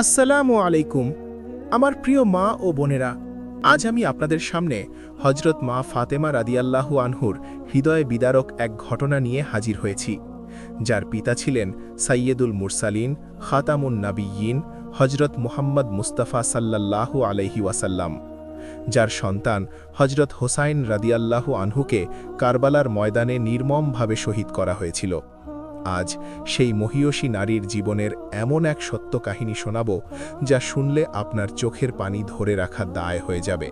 আসসালামু আলাইকুম আমার প্রিয় মা ও বোনেরা। আজ আমি আপনাদের সামনে হজরত মা ফাতেমা রাদিয়াল্লাহু আনহুর হৃদয় বিদারক এক ঘটনা নিয়ে হাজির হয়েছি, যার পিতা ছিলেন সাইয়্যেদুল মুরসালিন খাতামুন নাবিয়্যিন হজরত মুহাম্মদ মুস্তাফা সাল্লাল্লাহু আলাইহি ওয়াসাল্লাম, যার সন্তান হজরত হোসাইন রাদিয়াল্লাহু আনহুকে কারবালার ময়দানে নির্মমভাবে শহীদ করা হয়েছিল। আজ সেই মহিয়সী নারীর জীবনের এমন এক সত্য কাহিনী শোনাব, যা শুনলে আপনার চোখের পানি ধরে রাখা দায় হয়ে যাবে।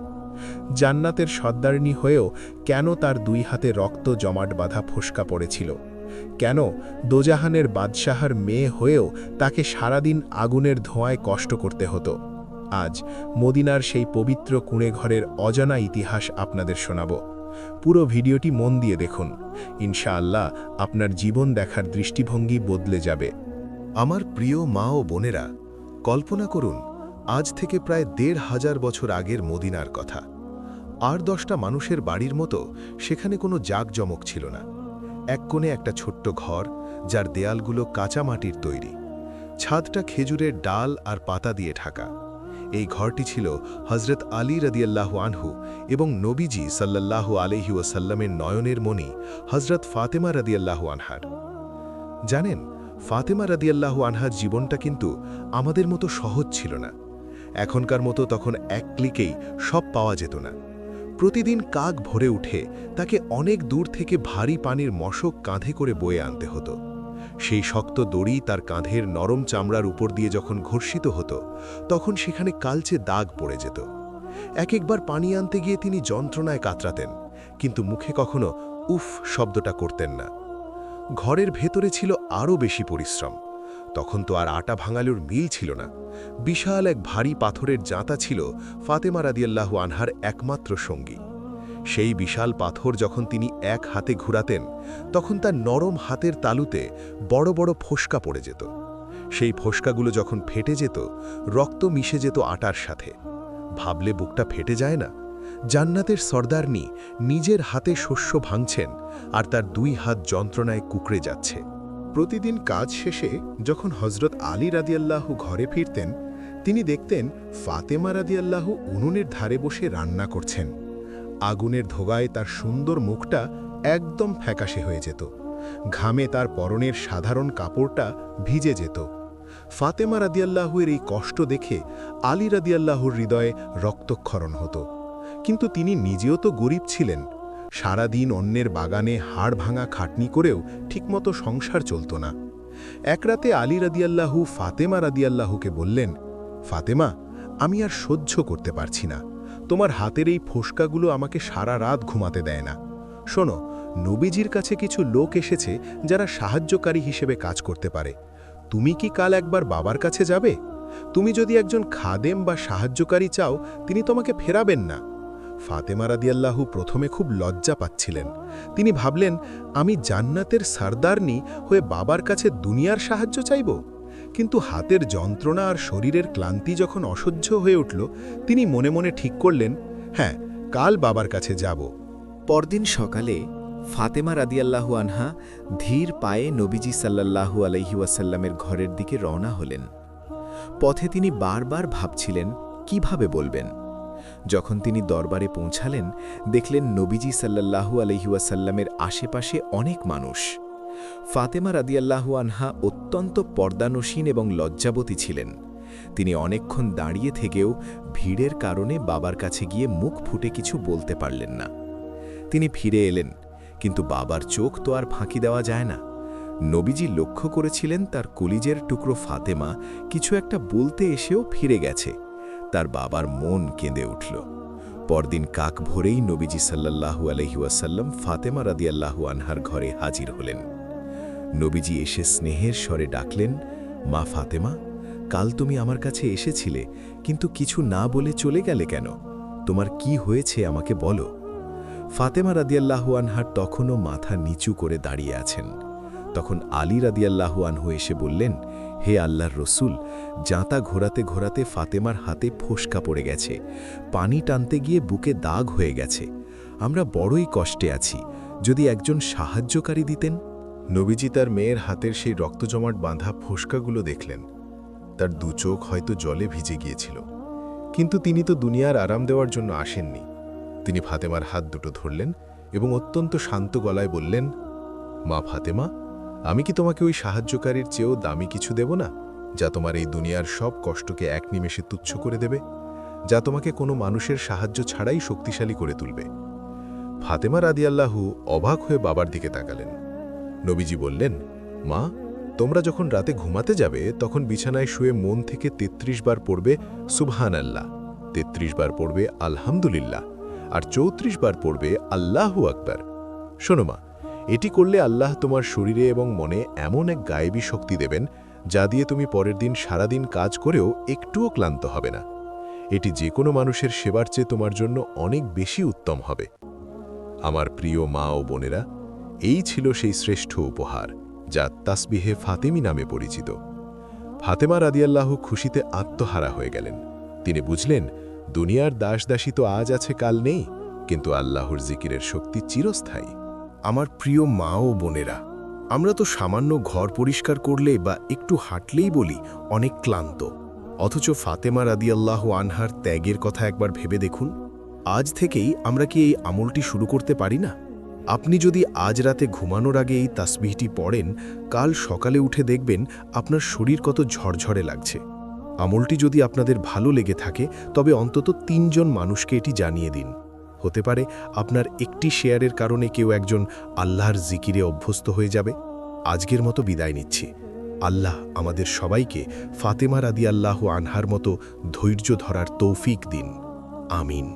জান্নাতের সর্দারিনী হয়েও কেন তার দুই হাতে রক্ত জমাট বাঁধা ফোস্কা পড়েছিল? কেন দোজাহানের বাদশাহার মেয়ে হয়েও তাকে সারাদিন আগুনের ধোঁয়ায় কষ্ট করতে হতো? আজ মদিনার সেই পবিত্র কুঁড়েঘরের অজানা ইতিহাস আপনাদের শোনাব। পুরো ভিডিওটি মন দিয়ে দেখুন, ইনশাআল্লাহ আপনার জীবন দেখার দৃষ্টিভঙ্গি বদলে যাবে। আমার প্রিয় মা ও বোনেরা, কল্পনা করুন আজ থেকে প্রায় ১৫০০ বছর আগের মদিনার কথা। আর ১০টা মানুষের বাড়ির মতো সেখানে কোনো জাঁকজমক ছিল না। এক কোণে একটা ছোট্ট ঘর, যার দেয়ালগুলো কাঁচা মাটির তৈরি, ছাদটা খেজুরের ডাল আর পাতা দিয়ে ঢাকা। এই ঘরটি ছিল হজরত আলী রাদিয়াল্লাহু আনহু এবং নবীজি সাল্লাল্লাহু আলাইহি ওয়াসাল্লামের নয়নের মণি হজরত ফাতেমা রাদিয়াল্লাহু আনহার। জানেন, ফাতেমা রাদিয়াল্লাহু আনহার জীবনটা কিন্তু আমাদের মতো সহজ ছিল না। এখনকার মতো তখন এক ক্লিকেই সব পাওয়া যেত না। প্রতিদিন কাক ভরে উঠে তাকে অনেক দূর থেকে ভারী পানির মশক কাঁধে করে বয়ে আনতে হতো। সেই শক্ত দড়ি তার কাঁধের নরম চামড়ার উপর দিয়ে যখন ঘর্ষিত হতো, তখন সেখানে কালচে দাগ পড়ে যেত। একবার পানি আনতে গিয়ে তিনি যন্ত্রণায় কাতরাতেন, কিন্তু মুখে কখনো উফ শব্দটা করতেন না। ঘরের ভেতরে ছিল আরও বেশি পরিশ্রম। তখন তো আর আটা ভাঙালুর মিল ছিল না। বিশাল এক ভারী পাথরের জাঁতা ছিল ফাতেমা রাদিয়াল্লাহু আনহার একমাত্র সঙ্গী। সেই বিশাল পাথর যখন তিনি এক হাতে ঘুরাতেন, তখন তার নরম হাতের তালুতে বড় বড় ফোস্কা পড়ে যেত। সেই ফোস্কাগুলো যখন ফেটে যেত, রক্ত মিশে যেত আটার সাথে। ভাবলে বুকটা ফেটে যায় না? জান্নাতের সর্দারনি নিজের হাতে শস্য ভাঙছেন, আর তার দুই হাত যন্ত্রণায় কুকড়ে যাচ্ছে। প্রতিদিন কাজ শেষে যখন হজরত আলী রাদিয়াল্লাহু ঘরে ফিরতেন, তিনি দেখতেন ফাতেমা রাদিয়াল্লাহু উনুনের ধারে বসে রান্না করছেন। আগুনের ধোঁয়ায় তার সুন্দর মুখটা একদম ফ্যাকাশে হয়ে যেত। ঘামে তার পরনের সাধারণ কাপড়টা ভিজে যেত। ফাতেমা রাদিয়াল্লাহুর এই কষ্ট দেখে আলী রাদিয়াল্লাহুর হৃদয়ে রক্তক্ষরণ হতো। কিন্তু তিনি নিজেও তো গরিব ছিলেন। সারাদিন অন্যের বাগানে হাড় ভাঙা খাটনি করেও ঠিকমতো সংসার চলত না। এক রাতে আলী রাদিয়াল্লাহু ফাতেমা রাদিয়াল্লাহুকে বললেন, ফাতেমা, আমি আর সহ্য করতে পারছি না। তোমার হাতের এই ফোস্কাগুলো আমাকে সারা রাত ঘুমাতে দেয় না। শোনো, নবীজির কাছে কিছু লোক এসেছে যারা সাহায্যকারী হিসেবে কাজ করতে পারে। তুমি কি কাল একবার বাবার কাছে যাবে? তুমি যদি একজন খাদেম বা সাহায্যকারী চাও, তিনি তোমাকে ফেরাবেন না। ফাতেমা রাদিয়াল্লাহু প্রথমে খুব লজ্জা পাচ্ছিলেন। তিনি ভাবলেন, আমি জান্নাতের সর্দারনি হয়ে বাবার কাছে দুনিয়ার সাহায্য চাইব? কিন্তু হাতের যন্ত্রণা আর শরীরের ক্লান্তি যখন অসহ্য হয়ে উঠল, তিনি মনে মনে ঠিক করলেন, হ্যাঁ, কাল বাবার কাছে যাব। পরদিন সকালে ফাতেমা রাদিয়াল্লাহু আনহা ধীর পায়ে নবীজি সাল্লাল্লাহু আলাইহি ওয়াসাল্লামের ঘরের দিকে রওনা হলেন। পথে তিনি বারবার ভাবছিলেন কিভাবে বলবেন। যখন তিনি দরবারে পৌঁছালেন, দেখলেন নবীজি সাল্লাল্লাহু আলাইহি ওয়াসাল্লামের আশেপাশে অনেক মানুষ। ফাতেমা রাদিয়াল্লাহু আনহা অত্যন্ত পর্দানসীন এবং লজ্জাবতী ছিলেন। তিনি অনেকক্ষণ দাঁড়িয়ে থেকেও ভিড়ের কারণে বাবার কাছে গিয়ে মুখ ফুটে কিছু বলতে পারলেন না। তিনি ফিরে এলেন, কিন্তু বাবার চোখ তো আর ফাঁকি দেওয়া যায় না। নবীজি লক্ষ্য করেছিলেন তার কলিজের টুকরো ফাতেমা কিছু একটা বলতে এসেও ফিরে গেছে। তার বাবার মন কেঁদে উঠল। পরদিন কাক ভোরেই নবীজি সাল্লাল্লাহু আলাইহি ওয়াসাল্লাম ফাতেমা রাদিয়াল্লাহু আনহার ঘরে হাজির হলেন। নবীজি এসে স্নেহের স্বরে ডাকলেন, মা ফাতেমা, কাল তুমি আমার কাছে এসেছিলে, কিন্তু কিছু না বলে চলে গেলে কেন? তোমার কি হয়েছে আমাকে বলো। ফাতেমা রাদিয়াল্লাহু আনহার তখনও মাথা নিচু করে দাঁড়িয়ে আছেন। তখন আলী রাদিয়াল্লাহু আনহু এসে বললেন, হে আল্লাহর রসুল, জাঁতা ঘোরাতে ঘোরাতে ফাতেমার হাতে ফোস্কা পড়ে গেছে, পানি টানতে গিয়ে বুকে দাগ হয়ে গেছে। আমরা বড়ই কষ্টে আছি, যদি একজন সাহায্যকারী দিতেন। নবীজি তার মেয়ের হাতের সেই রক্তজমাট বাঁধা ফোস্কাগুলো দেখলেন। তার দু চোখ হয়তো জলে ভিজে গিয়েছিল। কিন্তু তিনি তো দুনিয়ার আরাম দেওয়ার জন্য আসেননি। তিনি ফাতেমার হাত দুটো ধরলেন এবং অত্যন্ত শান্ত গলায় বললেন, মা ফাতেমা, আমি কি তোমাকে ওই সাহায্যকারীর চেয়েও দামি কিছু দেব না, যা তোমার এই দুনিয়ার সব কষ্টকে এক নিমেষে তুচ্ছ করে দেবে, যা তোমাকে কোনো মানুষের সাহায্য ছাড়াই শক্তিশালী করে তুলবে? ফাতেমা রাদিয়াল্লাহু অবাক হয়ে বাবার দিকে তাকালেন। নবীজি বললেন, মা, তোমরা যখন রাতে ঘুমাতে যাবে তখন বিছানায় শুয়ে মন থেকে ৩৩ বার পড়বে সুবহানাল্লাহ, ৩৩ বার পড়বে আলহামদুলিল্লাহ, আর ৩৪ বার পড়বে আল্লাহু আকবার। শোনো মা, এটি করলে আল্লাহ তোমার শরীরে এবং মনে এমন এক গায়েবী শক্তি দেবেন, যা দিয়ে তুমি পরের দিন সারাদিন কাজ করেও একটুও ক্লান্ত হবে না। এটি যে কোনো মানুষের সেবার চেয়ে তোমার জন্য অনেক বেশি উত্তম হবে। আমার প্রিয় মা ও বোনেরা, এই ছিল সেই শ্রেষ্ঠ উপহার, যা তাসবিহে ফাতেমি নামে পরিচিত। ফাতেমা রাদিয়াল্লাহু খুশিতে আত্মহারা হয়ে গেলেন। তিনি বুঝলেন, দুনিয়ার দাসদাসী তো আজ আছে, কাল নেই, কিন্তু আল্লাহর জিকিরের শক্তি চিরস্থায়ী। আমার প্রিয় মা ও বোনেরা, আমরা তো সামান্য ঘর পরিষ্কার করলে বা একটু হাঁটলেই বলি অনেক ক্লান্ত, অথচ ফাতেমা রাদিয়াল্লাহু আনহার ত্যাগের কথা একবার ভেবে দেখুন। আজ থেকেই আমরা কি এই আমলটি শুরু করতে পারি না? আপনি যদি আজ রাতে ঘুমানোর আগে এই তাসবিহটি পড়েন, কাল সকালে উঠে দেখবেন আপনার শরীর কত ঝরঝরে লাগছে। আমলটি যদি আপনাদের ভালো লেগে থাকে, তবে অন্তত ৩ জন মানুষকে এটি জানিয়ে দিন। হতে পারে আপনার একটি শেয়ারের কারণে কেউ একজন আল্লাহর জিকিরে অভ্যস্ত হয়ে যাবে। আজকের মতো বিদায় নিচ্ছি। আল্লাহ আমাদের সবাইকে ফাতেমা রাদিয়াল্লাহু আনহার মতো ধৈর্য ধরার তৌফিক দিন। আমিন।